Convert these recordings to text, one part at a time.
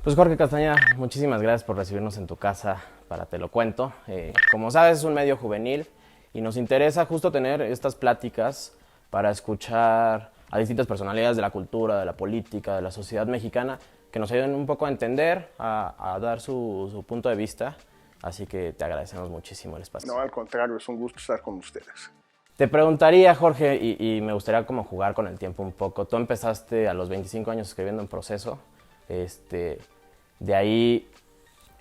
Pues Jorge Castañeda, muchísimas gracias por recibirnos en tu casa para Te lo cuento. Como sabes, es un medio juvenil y nos interesa justo tener estas pláticas para escuchar a distintas personalidades de la cultura, de la política, de la sociedad mexicana, que nos ayuden un poco a entender, a dar su punto de vista. Así que te agradecemos muchísimo el espacio. No, al contrario, es un gusto estar con ustedes. Te preguntaría, Jorge, y me gustaría como jugar con el tiempo un poco. Tú empezaste a los 25 años escribiendo en Proceso. De ahí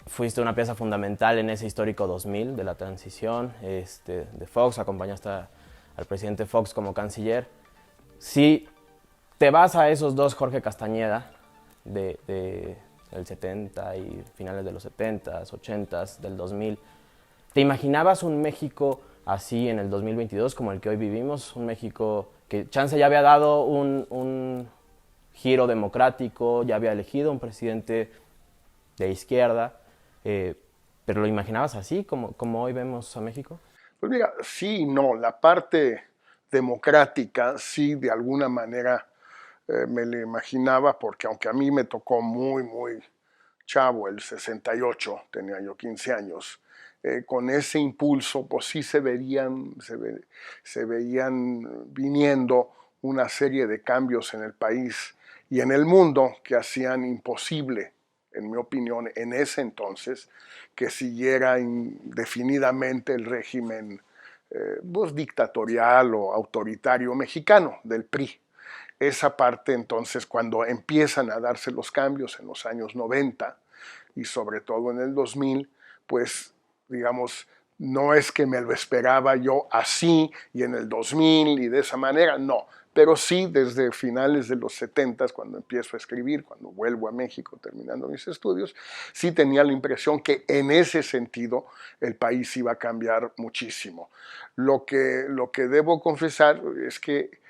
fuiste una pieza fundamental en ese histórico 2000 de la transición de Fox, acompañaste al presidente Fox como canciller. Si te vas a esos dos Jorge Castañeda del 70 y finales de los 70s, 80s, del 2000, ¿te imaginabas un México así en el 2022 como el que hoy vivimos? Un México que chance ya había dado un giro democrático, ya había elegido un presidente de izquierda, pero ¿lo imaginabas así, como hoy vemos a México? Pues mira, sí y no. La parte democrática sí de alguna manera me la imaginaba, porque aunque a mí me tocó muy chavo, el 68, tenía yo 15 años, con ese impulso pues sí se veían viniendo una serie de cambios en el país y en el mundo que hacían imposible, en mi opinión, en ese entonces, que siguiera indefinidamente el régimen pues, dictatorial o autoritario mexicano del PRI. Esa parte entonces, cuando empiezan a darse los cambios en los años 90 y sobre todo en el 2000, pues digamos, no es que me lo esperaba yo así y en el 2000 y de esa manera, no. Pero sí, desde finales de los 70, cuando empiezo a escribir, cuando vuelvo a México terminando mis estudios, sí tenía la impresión que en ese sentido el país iba a cambiar muchísimo. Lo que debo confesar es que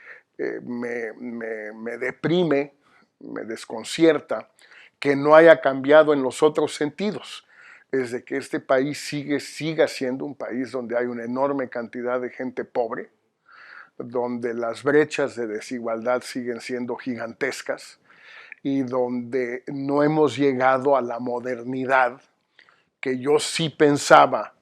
me deprime, me desconcierta que no haya cambiado en los otros sentidos. Es de que este país siga siendo un país donde hay una enorme cantidad de gente pobre, donde las brechas de desigualdad siguen siendo gigantescas y donde no hemos llegado a la modernidad que yo sí pensaba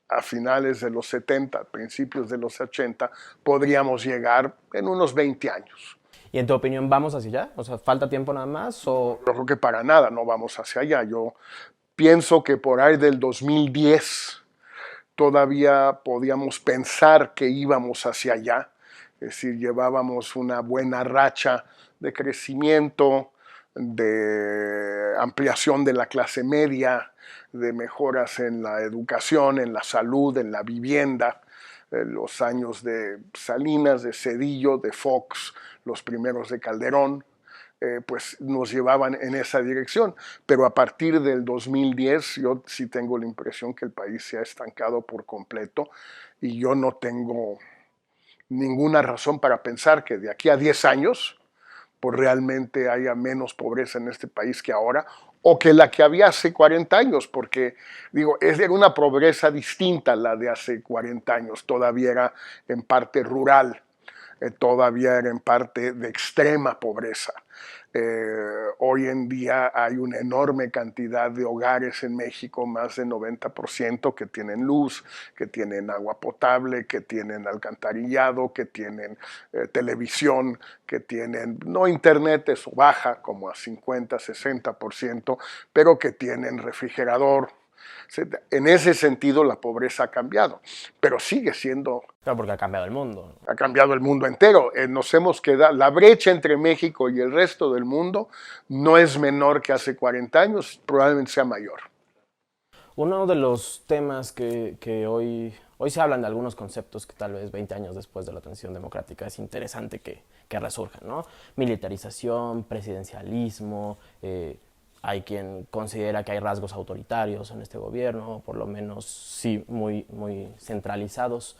a finales de los 70, principios de los 80, podríamos llegar en unos 20 años. ¿Y en tu opinión vamos hacia allá? O sea, ¿falta tiempo nada más? O... Yo creo que para nada no vamos hacia allá. Yo pienso que por ahí del 2010 todavía podíamos pensar que íbamos hacia allá. Es decir, llevábamos una buena racha de crecimiento, de ampliación de la clase media, de mejoras en la educación, en la salud, en la vivienda. Los años de Salinas, de Zedillo, de Fox, los primeros de Calderón, pues nos llevaban en esa dirección. Pero a partir del 2010 yo sí tengo la impresión que el país se ha estancado por completo y yo no tengo ninguna razón para pensar que de aquí a 10 años pues realmente haya menos pobreza en este país que ahora, o que la que había hace 40 años, porque digo, era una pobreza distinta a la de hace 40 años, todavía era en parte rural, todavía era en parte de extrema pobreza. Hoy en día hay una enorme cantidad de hogares en México, más del 90%, que tienen luz, que tienen agua potable, que tienen alcantarillado, que tienen televisión, que tienen, no internet, eso baja como a 50, 60%, pero que tienen refrigerador. En ese sentido la pobreza ha cambiado, pero sigue siendo... Claro, porque ha cambiado el mundo. Ha cambiado el mundo entero. Nos hemos quedado, la brecha entre México y el resto del mundo no es menor que hace 40 años, probablemente sea mayor. Uno de los temas que hoy se hablan de algunos conceptos que tal vez 20 años después de la transición democrática es interesante que resurjan, ¿no? Militarización, presidencialismo, hay quien considera que hay rasgos autoritarios en este gobierno, por lo menos sí muy centralizados.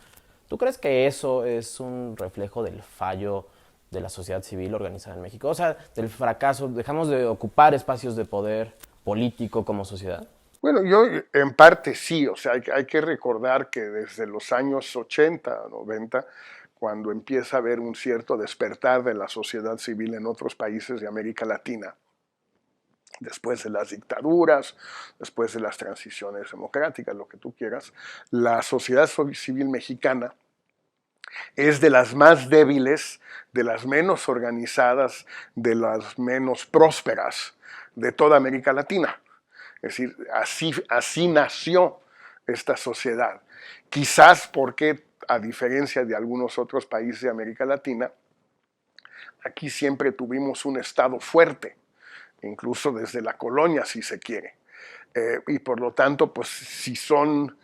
¿Tú crees que eso es un reflejo del fallo de la sociedad civil organizada en México? O sea, del fracaso, dejamos de ocupar espacios de poder político como sociedad. Bueno, yo en parte sí, o sea, hay que recordar que desde los años 80, 90, cuando empieza a haber un cierto despertar de la sociedad civil en otros países de América Latina, después de las dictaduras, después de las transiciones democráticas, lo que tú quieras, la sociedad civil mexicana es de las más débiles, de las menos organizadas, de las menos prósperas de toda América Latina. Es decir, así nació esta sociedad. Quizás porque, a diferencia de algunos otros países de América Latina, aquí siempre tuvimos un Estado fuerte, incluso desde la colonia, si se quiere. Y por lo tanto, pues si son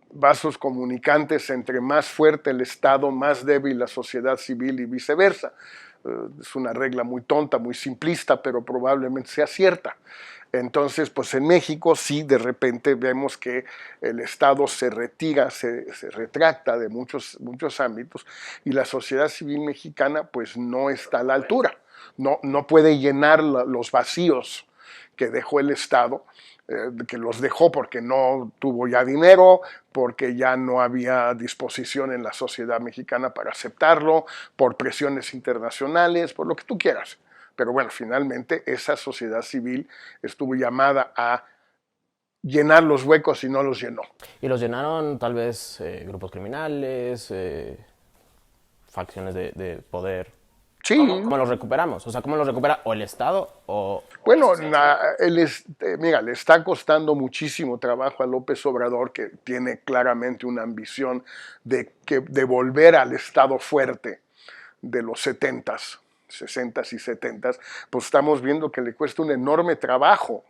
vasos comunicantes, entre más fuerte el Estado, más débil la sociedad civil y viceversa. Es una regla muy tonta, muy simplista, pero probablemente sea cierta. Entonces, pues en México sí, de repente vemos que el Estado se retira, se retracta de muchos ámbitos y la sociedad civil mexicana pues no está a la altura, no puede llenar los vacíos que dejó el Estado, que los dejó porque no tuvo ya dinero, porque ya no había disposición en la sociedad mexicana para aceptarlo, por presiones internacionales, por lo que tú quieras. Pero bueno, finalmente esa sociedad civil estuvo llamada a llenar los huecos y no los llenó. Y los llenaron tal vez grupos criminales, facciones de poder. Sí. ¿Cómo los recuperamos? O sea, ¿cómo los recupera o el Estado o...? Bueno, mira, le está costando muchísimo trabajo a López Obrador, que tiene claramente una ambición de volver al Estado fuerte de los 70s, 60s y 70s, pues estamos viendo que le cuesta un enorme trabajo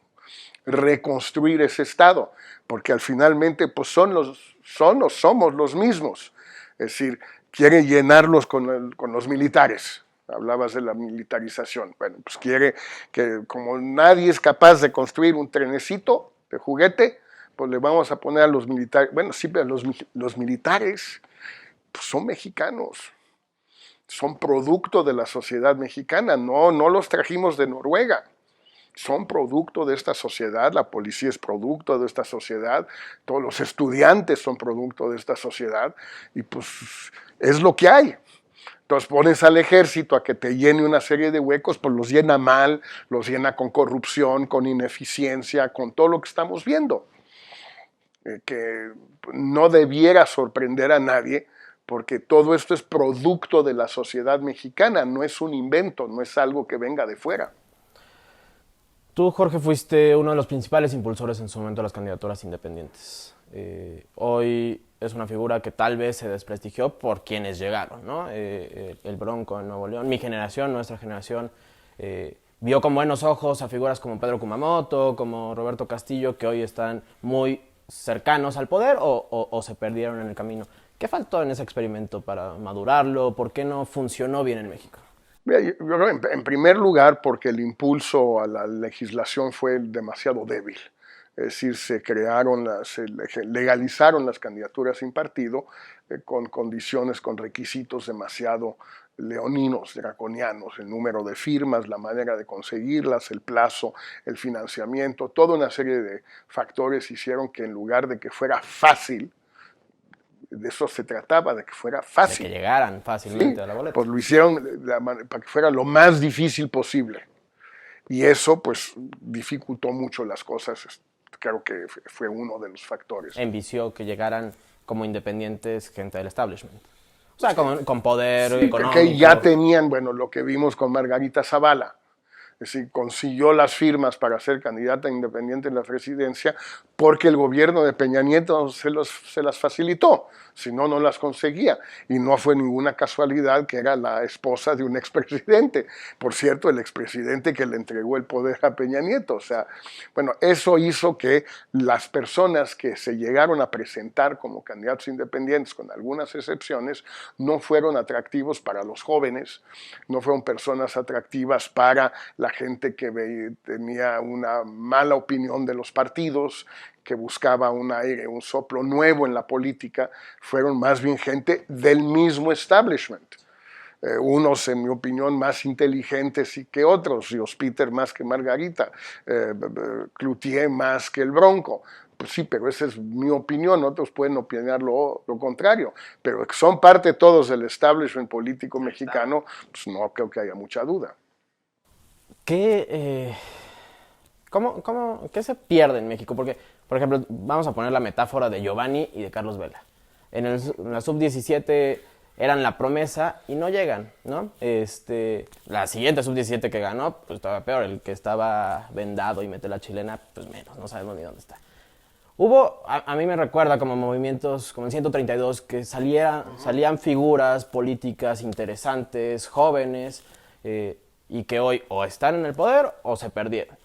reconstruir ese Estado, porque al finalmente pues somos los mismos. Es decir, quiere llenarlos con los militares. Hablabas de la militarización. Bueno, pues quiere que como nadie es capaz de construir un trenecito de juguete, pues le vamos a poner a los militares. Bueno, sí, pero los militares pues son mexicanos. Son producto de la sociedad mexicana, no los trajimos de Noruega. Son producto de esta sociedad, la policía es producto de esta sociedad, todos los estudiantes son producto de esta sociedad y pues es lo que hay. Entonces pones al ejército a que te llene una serie de huecos, pues los llena mal, los llena con corrupción, con ineficiencia, con todo lo que estamos viendo. Que no debiera sorprender a nadie, porque todo esto es producto de la sociedad mexicana, no es un invento, no es algo que venga de fuera. Tú, Jorge, fuiste uno de los principales impulsores en su momento de las candidaturas independientes. Hoy es una figura que tal vez se desprestigió por quienes llegaron, ¿no? El Bronco en Nuevo León, mi generación, nuestra generación, vio con buenos ojos a figuras como Pedro Kumamoto, como Roberto Castillo, que hoy están muy cercanos al poder o se perdieron en el camino. ¿Qué faltó en ese experimento para madurarlo? ¿Por qué no funcionó bien en México? En primer lugar, porque el impulso a la legislación fue demasiado débil. Es decir, se legalizaron las candidaturas sin partido con condiciones, con requisitos demasiado leoninos, draconianos, el número de firmas, la manera de conseguirlas, el plazo, el financiamiento, toda una serie de factores hicieron que en lugar de que fuera fácil, de eso se trataba, de que fuera fácil. De que llegaran fácilmente, ¿sí?, a la boleta. Pues lo hicieron para que fuera lo más difícil posible. Y eso pues dificultó mucho las cosas. Creo que fue uno de los factores. Envició que llegaran como independientes gente del establishment. O sea, con poder económico. Que ya tenían, bueno, lo que vimos con Margarita Zavala. Es decir, consiguió las firmas para ser candidata independiente en la presidencia porque el gobierno de Peña Nieto se las facilitó, si no, no las conseguía. Y no fue ninguna casualidad que era la esposa de un expresidente. Por cierto, el expresidente que le entregó el poder a Peña Nieto. O sea, bueno, eso hizo que las personas que se llegaron a presentar como candidatos independientes, con algunas excepciones, no fueron atractivos para los jóvenes, no fueron personas atractivas para la gente que tenía una mala opinión de los partidos, que buscaba un aire, un soplo nuevo en la política, fueron más bien gente del mismo establishment. Unos, en mi opinión, más inteligentes que otros, Dios Peter más que Margarita, Cloutier más que el Bronco. Pues sí, pero esa es mi opinión, otros pueden opinar lo contrario, pero que son parte todos del establishment político mexicano, pues no creo que haya mucha duda. ¿Qué, qué se pierde en México? Porque, por ejemplo, vamos a poner la metáfora de Giovanni y de Carlos Vela. En la sub-17 eran la promesa y no llegan, ¿no? La siguiente sub-17 que ganó, pues estaba peor. El que estaba vendado y mete la chilena, pues menos, no sabemos ni dónde está. Hubo, a mí me recuerda como movimientos, como en 132, que salían figuras políticas interesantes, jóvenes, y que hoy o están en el poder o se perdieron.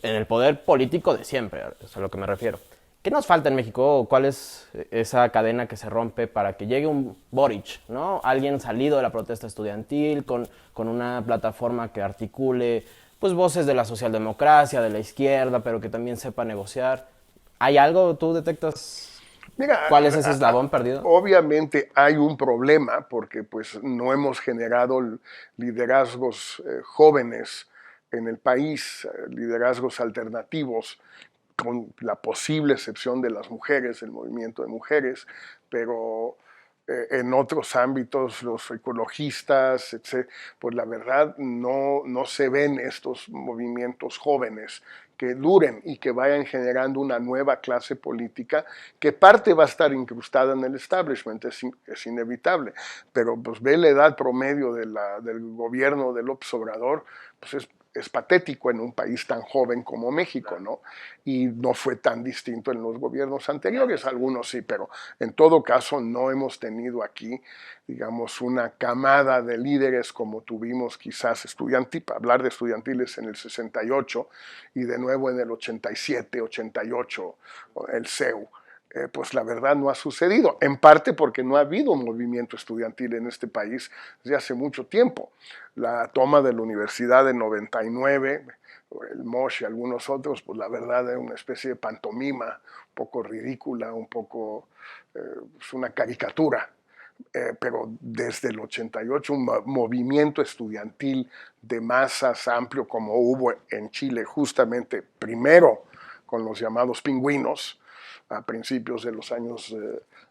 En el poder político de siempre, es a lo que me refiero. ¿Qué nos falta en México? ¿Cuál es esa cadena que se rompe para que llegue un Boric, ¿no? Alguien salido de la protesta estudiantil, con una plataforma que articule pues, voces de la socialdemocracia, de la izquierda, pero que también sepa negociar? ¿Hay algo? ¿Tú detectas Mira, cuál es ese eslabón perdido? obviamente hay un problema porque pues no hemos generado liderazgos jóvenes en el país, liderazgos alternativos, con la posible excepción de las mujeres, el movimiento de mujeres, pero en otros ámbitos, los ecologistas, etc., pues la verdad no se ven estos movimientos jóvenes que duren y que vayan generando una nueva clase política que parte va a estar incrustada en el establishment, es inevitable, pero pues ve la edad promedio del gobierno de López Obrador, pues es patético en un país tan joven como México, ¿no? Y no fue tan distinto en los gobiernos anteriores, algunos sí, pero en todo caso no hemos tenido aquí, digamos, una camada de líderes como tuvimos quizás para hablar de estudiantiles en el 68 y de nuevo en el 87, 88, el CEU. Pues la verdad no ha sucedido, en parte porque no ha habido un movimiento estudiantil en este país desde hace mucho tiempo. La toma de la universidad en 99, el MOSH y algunos otros, pues la verdad era una especie de pantomima, un poco ridícula, un poco pues una caricatura. Pero desde el 88 un movimiento estudiantil de masas amplio como hubo en Chile justamente primero con los llamados pingüinos, a principios de los años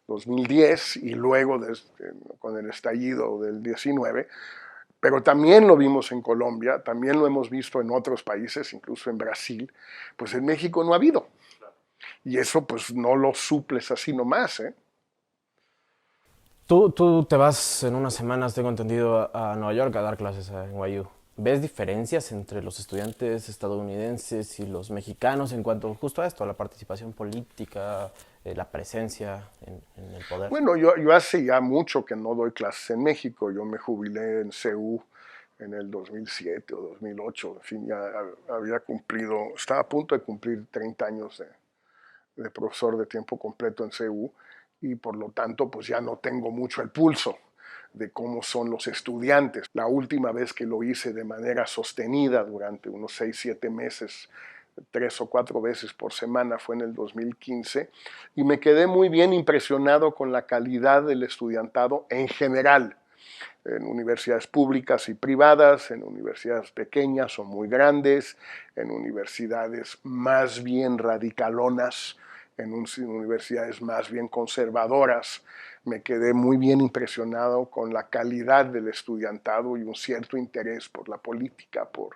2010 y luego con el estallido del 19, pero también lo vimos en Colombia, también lo hemos visto en otros países, incluso en Brasil, pues en México no ha habido. Y eso pues no lo suples así nomás, ¿eh? Tú te vas en unas semanas, tengo entendido, a Nueva York a dar clases en NYU. ¿Ves diferencias entre los estudiantes estadounidenses y los mexicanos en cuanto justo a esto, a la participación política, la presencia en el poder? Bueno, yo hace ya mucho que no doy clases en México. Yo me jubilé en CEU en el 2007 o 2008. En fin, ya había cumplido, estaba a punto de cumplir 30 años de profesor de tiempo completo en CEU y por lo tanto pues ya no tengo mucho el pulso de cómo son los estudiantes. La última vez que lo hice de manera sostenida durante unos 6, 7 meses, 3 o 4 veces por semana fue en el 2015 y me quedé muy bien impresionado con la calidad del estudiantado en general, en universidades públicas y privadas, en universidades pequeñas o muy grandes, en universidades más bien radicalonas, en universidades más bien conservadoras. Me quedé muy bien impresionado con la calidad del estudiantado y un cierto interés por la política, por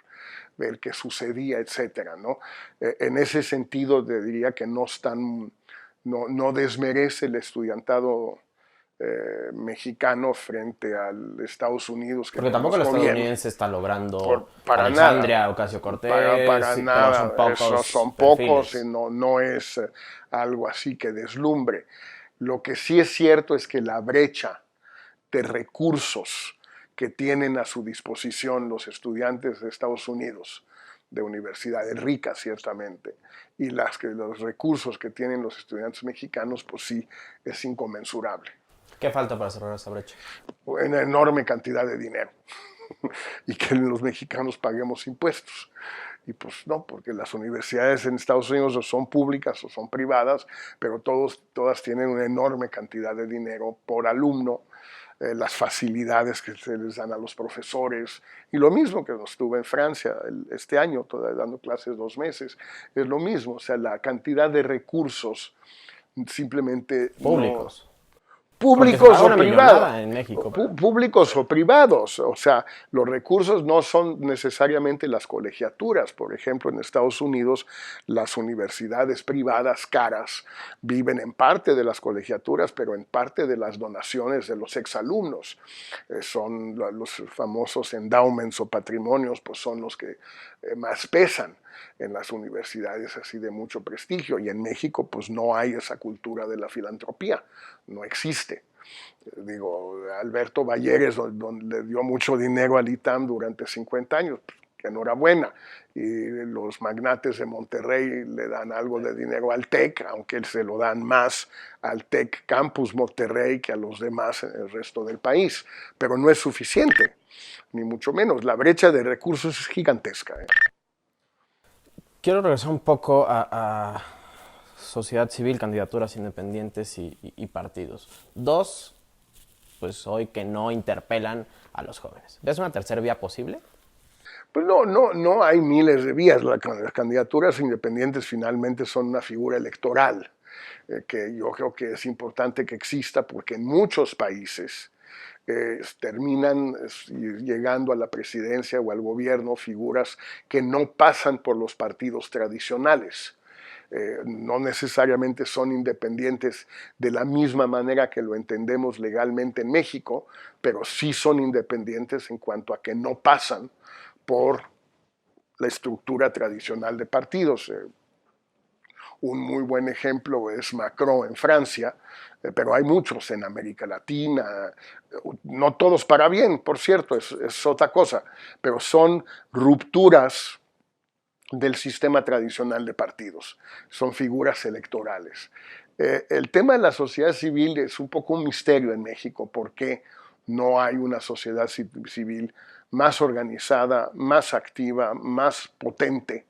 ver qué sucedía, etcétera, ¿no? En ese sentido, te diría que no desmerece el estudiantado mexicano frente al Estados Unidos que Porque tampoco el conozco bien. estadounidense está logrando Para Alexandria nada, Ocasio-Cortez, para pero son nada, esos pocos son pocos y perfiles. no es algo así que deslumbre. Lo que sí es cierto es que la brecha de recursos que tienen a su disposición los estudiantes de Estados Unidos, de universidades ricas ciertamente, y los recursos que tienen los estudiantes mexicanos, pues sí, es inconmensurable. ¿Qué falta para cerrar esa brecha? Una enorme cantidad de dinero y que los mexicanos paguemos impuestos. Y pues no, porque las universidades en Estados Unidos o son públicas o son privadas, pero todas tienen una enorme cantidad de dinero por alumno, las facilidades que se les dan a los profesores, y lo mismo que estuve en Francia este año, todavía dando clases 2 meses, es lo mismo, o sea, la cantidad de recursos simplemente no, Públicos. Porque se paga públicos o una privados. millonada en México. Públicos o privados, o sea, los recursos no son necesariamente las colegiaturas. Por ejemplo, en Estados Unidos, las universidades privadas caras viven en parte de las colegiaturas, pero en parte de las donaciones de los exalumnos. Son los famosos endowments o patrimonios, pues son los que más pesan en las universidades así de mucho prestigio. Y en México, pues no hay esa cultura de la filantropía, no existe. Digo, Alberto Valleres, donde le dio mucho dinero al ITAM durante 50 años, que enhorabuena. Y los magnates de Monterrey le dan algo de dinero al TEC, aunque se lo dan más al TEC Campus Monterrey que a los demás en el resto del país. Pero no es suficiente, ni mucho menos. La brecha de recursos es gigantesca. Quiero regresar un poco a sociedad civil, candidaturas independientes y partidos. Dos, pues hoy que no interpelan a los jóvenes. ¿Ves una tercera vía posible? Pues no hay miles de vías. Las candidaturas independientes finalmente son una figura electoral, que yo creo que es importante que exista porque en muchos países terminan llegando a la presidencia o al gobierno figuras que no pasan por los partidos tradicionales. No necesariamente son independientes de la misma manera que lo entendemos legalmente en México, pero sí son independientes en cuanto a que no pasan por la estructura tradicional de partidos. Un muy buen ejemplo es Macron en Francia, pero hay muchos en América Latina, no todos para bien, por cierto, es otra cosa, pero son rupturas del sistema tradicional de partidos, son figuras electorales. El tema de la sociedad civil es un poco un misterio en México, porque no hay una sociedad civil más organizada, más activa, más potente,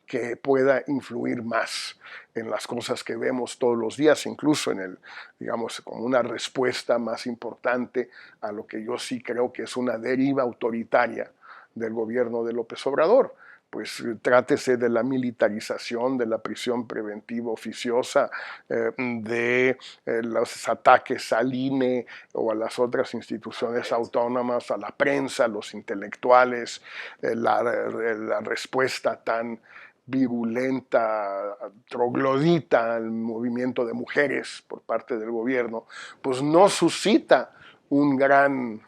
que pueda influir más en las cosas que vemos todos los días, incluso en el, digamos, como una respuesta más importante a lo que yo sí creo que es una deriva autoritaria del gobierno de López Obrador. Pues trátese de la militarización, de la prisión preventiva oficiosa, de los ataques al INE o a las otras instituciones autónomas, a la prensa, a los intelectuales, la respuesta tan virulenta, troglodita al movimiento de mujeres por parte del gobierno, pues no suscita un gran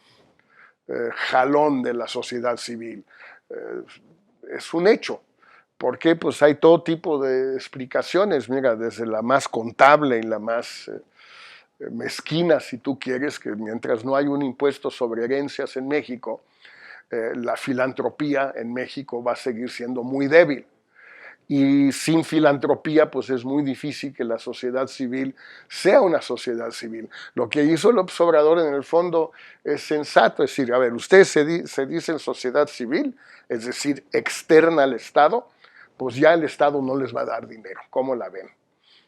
jalón de la sociedad civil. Es un hecho. ¿Por qué? Pues hay todo tipo de explicaciones, mira, desde la más contable y la más mezquina, si tú quieres, que mientras no hay un impuesto sobre herencias en México, la filantropía en México va a seguir siendo muy débil. Y sin filantropía, pues es muy difícil que la sociedad civil sea una sociedad civil. Lo que hizo el Obrador en el fondo es sensato, es decir, a ver, ustedes se dicen sociedad civil, es decir, externa al Estado, pues ya el Estado no les va a dar dinero. ¿Cómo la ven?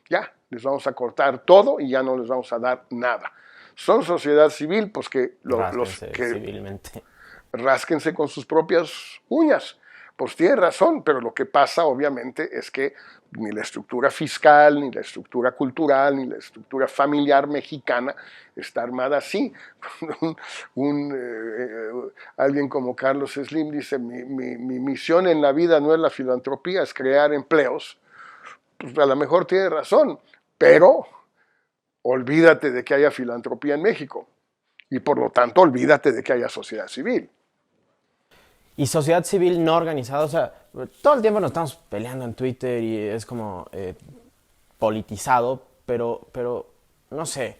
Ya, les vamos a cortar todo y ya no les vamos a dar nada. Son sociedad civil, pues que los que civilmente. Rásquense con sus propias uñas. Pues tiene razón, pero lo que pasa obviamente es que ni la estructura fiscal, ni la estructura cultural, ni la estructura familiar mexicana está armada así. Alguien como Carlos Slim dice, mi misión en la vida no es la filantropía, es crear empleos. Pues a lo mejor tiene razón, pero olvídate de que haya filantropía en México y por lo tanto olvídate de que haya sociedad civil. Y sociedad civil no organizada, o sea, todo el tiempo nos estamos peleando en Twitter y es como politizado, pero no sé.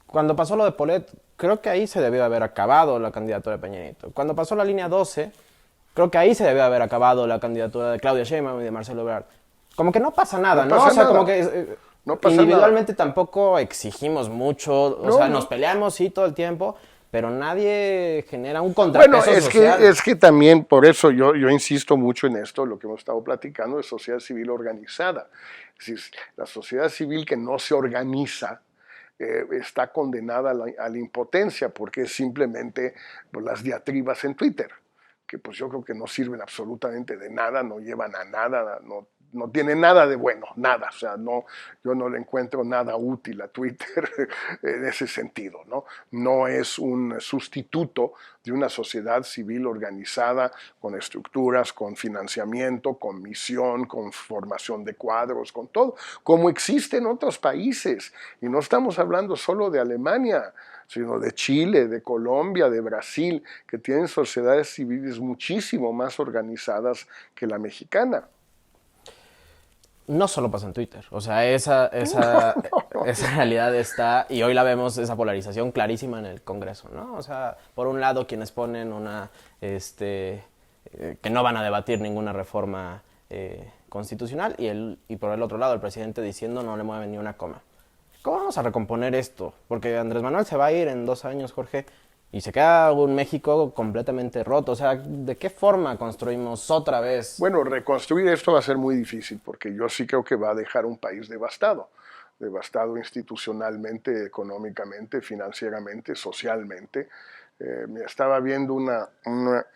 Cuando pasó lo de Polet, creo que ahí se debió haber acabado la candidatura de Peña Nieto. Cuando pasó la línea 12, creo que ahí se debió haber acabado la candidatura de Claudia Sheinbaum y de Marcelo Ebrard. Como que no pasa nada, ¿no? Pasa o sea, nada. como que no pasa individualmente nada. Tampoco exigimos mucho, o sea, nos peleamos sí todo el tiempo, pero nadie genera un contrapeso social. Es que también, por eso yo insisto mucho en esto, lo que hemos estado platicando de sociedad civil organizada. Es decir, la sociedad civil que no se organiza está condenada a la impotencia, porque es simplemente pues, las diatribas en Twitter, que pues yo creo que no sirven absolutamente de nada, no llevan a nada, no tiene nada de bueno, nada. O sea, no, yo no le encuentro nada útil a Twitter en ese sentido, ¿no? No es un sustituto de una sociedad civil organizada con estructuras, con financiamiento, con misión, con formación de cuadros, con todo, como existe en otros países. Y no estamos hablando solo de Alemania, sino de Chile, de Colombia, de Brasil, que tienen sociedades civiles muchísimo más organizadas que la mexicana. No solo pasa en Twitter, o sea, esa realidad está, y hoy la vemos, esa polarización clarísima en el Congreso, ¿no? O sea, por un lado quienes ponen que no van a debatir ninguna reforma constitucional, y por el otro lado el presidente diciendo no le mueven ni una coma. ¿Cómo vamos a recomponer esto? Porque Andrés Manuel se va a ir en 2 años, Jorge, y se queda un México completamente roto. O sea, ¿de qué forma construimos otra vez? Bueno, reconstruir esto va a ser muy difícil porque yo sí creo que va a dejar un país devastado, devastado institucionalmente, económicamente, financieramente, socialmente. Me estaba viendo una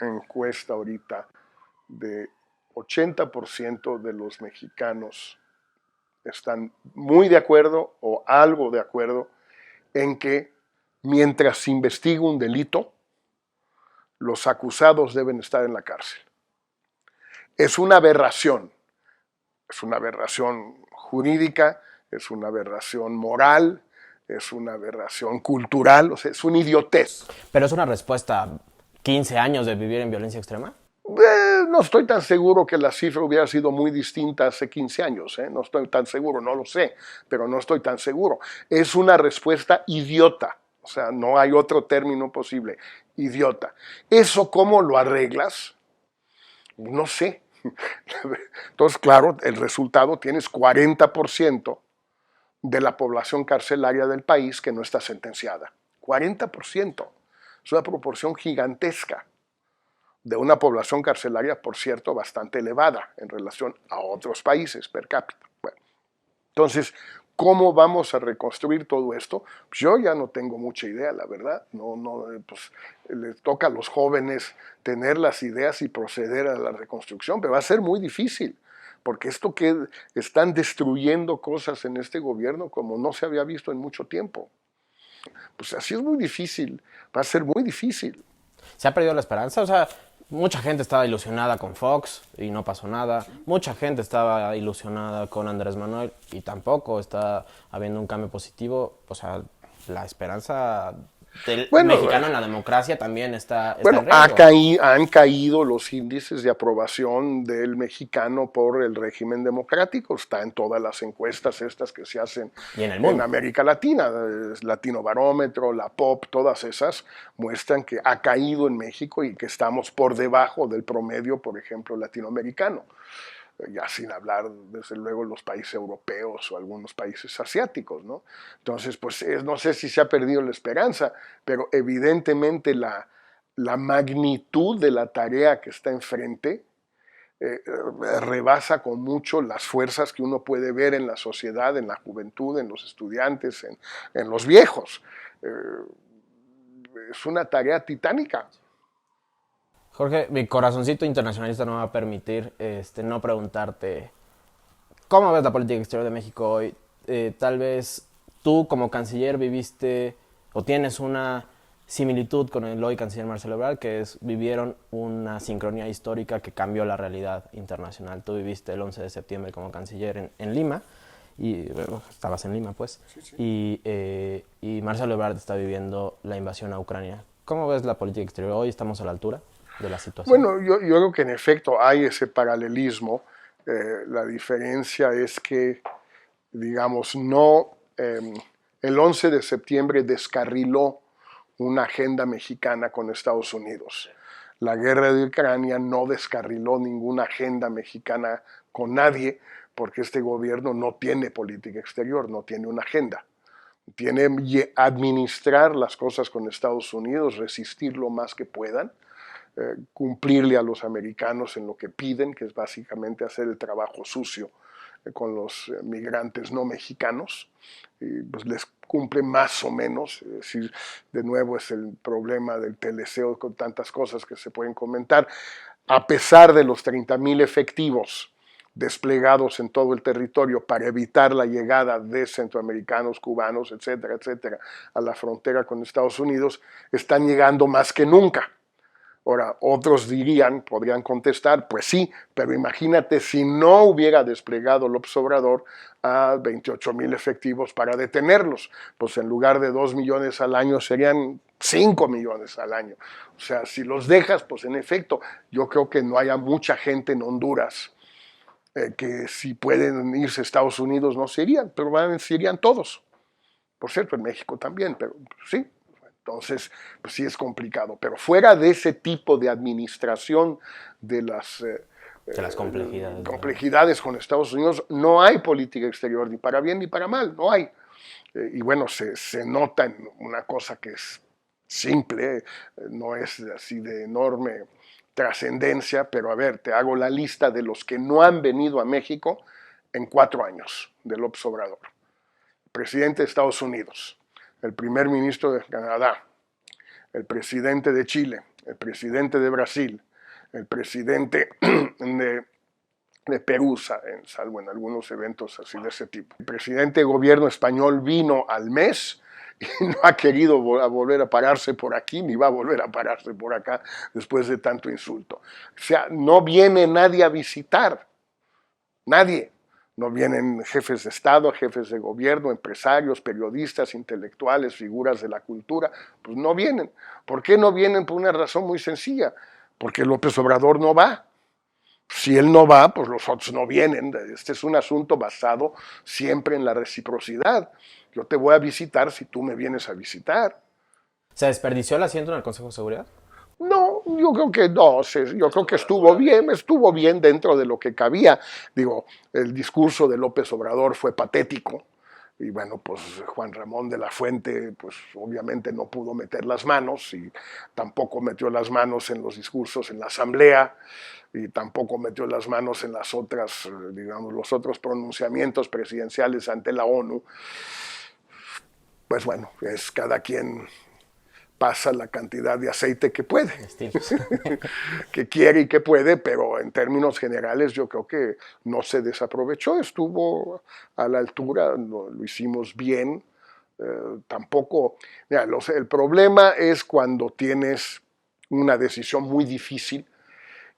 encuesta ahorita de 80% de los mexicanos están muy de acuerdo o algo de acuerdo en que mientras se investiga un delito, los acusados deben estar en la cárcel. Es una aberración jurídica, es una aberración moral, es una aberración cultural, o sea, es una idiotez. ¿Pero es una respuesta a 15 años de vivir en violencia extrema? No estoy tan seguro que la cifra hubiera sido muy distinta hace 15 años, no estoy tan seguro, no lo sé, pero no estoy tan seguro. Es una respuesta idiota, o sea, no hay otro término posible, idiota. ¿Eso cómo lo arreglas? No sé. Entonces, claro, el resultado, tienes 40% de la población carcelaria del país que no está sentenciada. 40%. Es una proporción gigantesca de una población carcelaria, por cierto, bastante elevada en relación a otros países per cápita. Bueno, entonces, ¿cómo vamos a reconstruir todo esto? Pues yo ya no tengo mucha idea, la verdad. Pues les toca a los jóvenes tener las ideas y proceder a la reconstrucción, pero va a ser muy difícil, porque esto que están destruyendo cosas en este gobierno como no se había visto en mucho tiempo. Pues así es muy difícil, va a ser muy difícil. ¿Se ha perdido la esperanza? O sea, mucha gente estaba ilusionada con Fox y no pasó nada. Mucha gente estaba ilusionada con Andrés Manuel y tampoco está habiendo un cambio positivo. O sea, la esperanza del mexicano en la democracia también está en riesgo. Han caído los índices de aprobación del mexicano por el régimen democrático. Está en todas las encuestas estas que se hacen en América Latina. Latino Barómetro, la POP, todas esas muestran que ha caído en México y que estamos por debajo del promedio, por ejemplo, latinoamericano. Ya sin hablar, desde luego, los países europeos o algunos países asiáticos, ¿no? Entonces, pues no sé si se ha perdido la esperanza, pero evidentemente la magnitud de la tarea que está enfrente rebasa con mucho las fuerzas que uno puede ver en la sociedad, en la juventud, en los estudiantes, en los viejos. Es una tarea titánica. Jorge, mi corazoncito internacionalista no va a permitir no preguntarte cómo ves la política exterior de México hoy. Tal vez tú como canciller viviste o tienes una similitud con el hoy canciller Marcelo Ebrard, que vivieron una sincronía histórica que cambió la realidad internacional. Tú viviste el 11 de septiembre como canciller en Lima, y bueno, estabas en Lima pues, sí. Y Marcelo Ebrard está viviendo la invasión a Ucrania. ¿Cómo ves la política exterior hoy? ¿Estamos a la altura de la situación? Bueno, yo creo que en efecto hay ese paralelismo. La diferencia es que, digamos, el 11 de septiembre descarriló una agenda mexicana con Estados Unidos. La guerra de Ucrania no descarriló ninguna agenda mexicana con nadie, porque este gobierno no tiene política exterior, no tiene una agenda. Tiene que administrar las cosas con Estados Unidos, resistir lo más que puedan, cumplirle a los americanos en lo que piden, que es básicamente hacer el trabajo sucio con los migrantes no mexicanos, y pues les cumple más o menos. Es decir, de nuevo es el problema del teleseo con tantas cosas que se pueden comentar. A pesar de los 30,000 efectivos desplegados en todo el territorio para evitar la llegada de centroamericanos, cubanos, etcétera, etcétera, a la frontera con Estados Unidos, están llegando más que nunca. Ahora, otros podrían contestar, pues sí, pero imagínate si no hubiera desplegado López Obrador a 28,000 efectivos para detenerlos, pues en lugar de 2 millones al año serían 5 millones al año. O sea, si los dejas, pues en efecto, yo creo que no haya mucha gente en Honduras que si pueden irse a Estados Unidos no se irían, pero se irían todos. Por cierto, en México también, pero sí. Entonces, pues sí es complicado. Pero fuera de ese tipo de administración de las complejidades con Estados Unidos, no hay política exterior, ni para bien ni para mal, no hay. Y bueno, se nota en una cosa que es simple, no es así de enorme trascendencia, pero a ver, te hago la lista de los que no han venido a México en 4 años de López Obrador. El presidente de Estados Unidos, el primer ministro de Canadá, el presidente de Chile, el presidente de Brasil, el presidente de Perú, salvo en algunos eventos así de ese tipo. El presidente de gobierno español vino al mes y no ha querido volver a pararse por aquí, ni va a volver a pararse por acá después de tanto insulto. O sea, no viene nadie a visitar, nadie. No vienen jefes de Estado, jefes de gobierno, empresarios, periodistas, intelectuales, figuras de la cultura, pues no vienen. ¿Por qué no vienen? Por una razón muy sencilla, porque López Obrador no va. Si él no va, pues los otros no vienen. Este es un asunto basado siempre en la reciprocidad. Yo te voy a visitar si tú me vienes a visitar. ¿Se desperdició el asiento en el Consejo de Seguridad? No, yo creo que no, yo creo que estuvo bien dentro de lo que cabía. Digo, el discurso de López Obrador fue patético y bueno, pues Juan Ramón de la Fuente, pues obviamente no pudo meter las manos y tampoco metió las manos en los discursos en la Asamblea y tampoco metió las manos en las otras, digamos, los otros pronunciamientos presidenciales ante la ONU. Pues bueno, es cada quien pasa la cantidad de aceite que puede, que quiere y que puede, pero en términos generales yo creo que no se desaprovechó, estuvo a la altura, lo hicimos bien. Tampoco, mira, el problema es cuando tienes una decisión muy difícil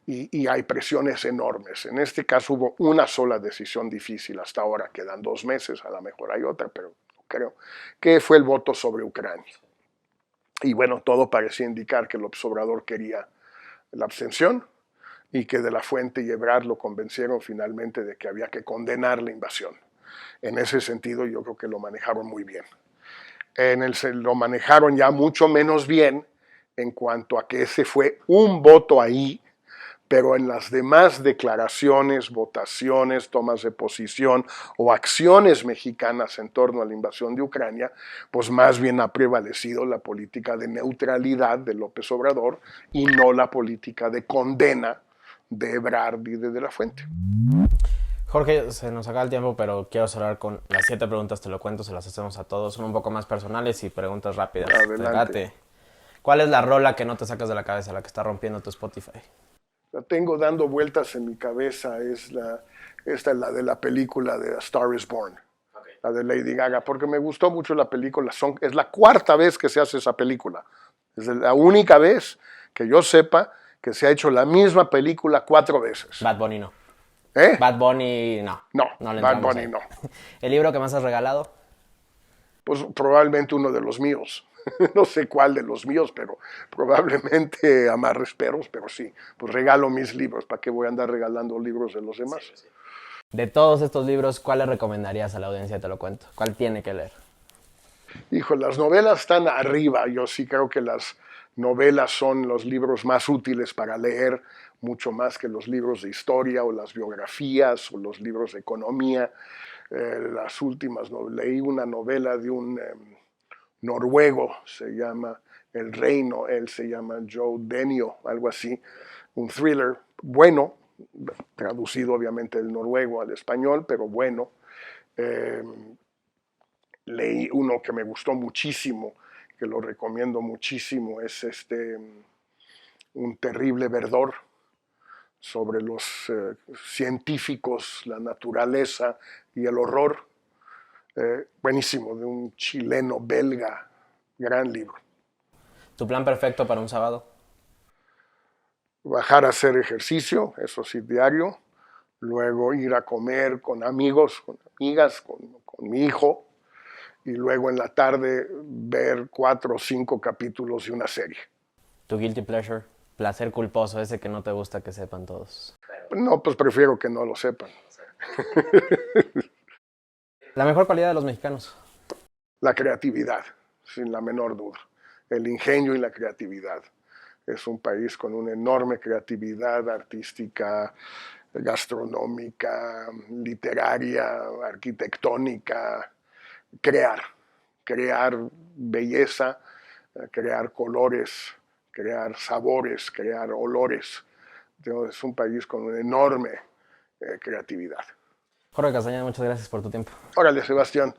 y hay presiones enormes. En este caso hubo una sola decisión difícil hasta ahora, quedan 2 meses, a lo mejor hay otra, pero no creo, que fue el voto sobre Ucrania. Y bueno, todo parecía indicar que López Obrador quería la abstención y que de la Fuente y Ebrard lo convencieron finalmente de que había que condenar la invasión. En ese sentido yo creo que lo manejaron muy bien. Lo manejaron ya mucho menos bien en cuanto a que ese fue un voto ahí, pero en las demás declaraciones, votaciones, tomas de posición o acciones mexicanas en torno a la invasión de Ucrania, pues más bien ha prevalecido la política de neutralidad de López Obrador y no la política de condena de Ebrard y de la Fuente. Jorge, se nos acaba el tiempo, pero quiero cerrar con las 7 preguntas, te lo cuento, se las hacemos a todos. Son un poco más personales y preguntas rápidas. Adelante. ¿Cuál es la rola que no te sacas de la cabeza, la que está rompiendo tu Spotify? La tengo dando vueltas en mi cabeza, esta es la de la película de A Star is Born, okay, la de Lady Gaga, porque me gustó mucho la película, es la 4ª vez que se hace esa película, es la única vez que yo sepa que se ha hecho la misma película 4 veces. Bad Bunny no. ¿Eh? Bad Bunny no. No, Bad Bunny no. ¿El libro que más has regalado? Pues probablemente uno de los míos. No sé cuál de los míos, pero probablemente Amarres Perros, pero sí, pues regalo mis libros. ¿Para qué voy a andar regalando libros de los demás? Sí. De todos estos libros, ¿cuál le recomendarías a la audiencia? Te lo cuento. ¿Cuál tiene que leer? Hijo, las novelas están arriba. Yo sí creo que las novelas son los libros más útiles para leer, mucho más que los libros de historia o las biografías o los libros de economía. Las últimas, leí una novela de un noruego, se llama El Reino, él se llama Joe Denio, algo así, un thriller bueno, traducido obviamente del noruego al español, pero bueno. Leí uno que me gustó muchísimo, que lo recomiendo muchísimo, es Un terrible verdor, sobre los científicos, la naturaleza y el horror. Buenísimo, de un chileno belga, gran libro. ¿Tu plan perfecto para un sábado? Bajar a hacer ejercicio, eso sí, diario. Luego ir a comer con amigos, con amigas, con mi hijo. Y luego en la tarde ver 4 o 5 capítulos de una serie. ¿Tu guilty pleasure? Placer culposo, ese que no te gusta que sepan todos. No, pues prefiero que no lo sepan. La mejor cualidad de los mexicanos. La creatividad, sin la menor duda. El ingenio y la creatividad. Es un país con una enorme creatividad artística, gastronómica, literaria, arquitectónica. Crear belleza, crear colores, crear sabores, crear olores. Entonces, es un país con una enorme creatividad. Jorge Castañeda, muchas gracias por tu tiempo. Órale, Sebastián.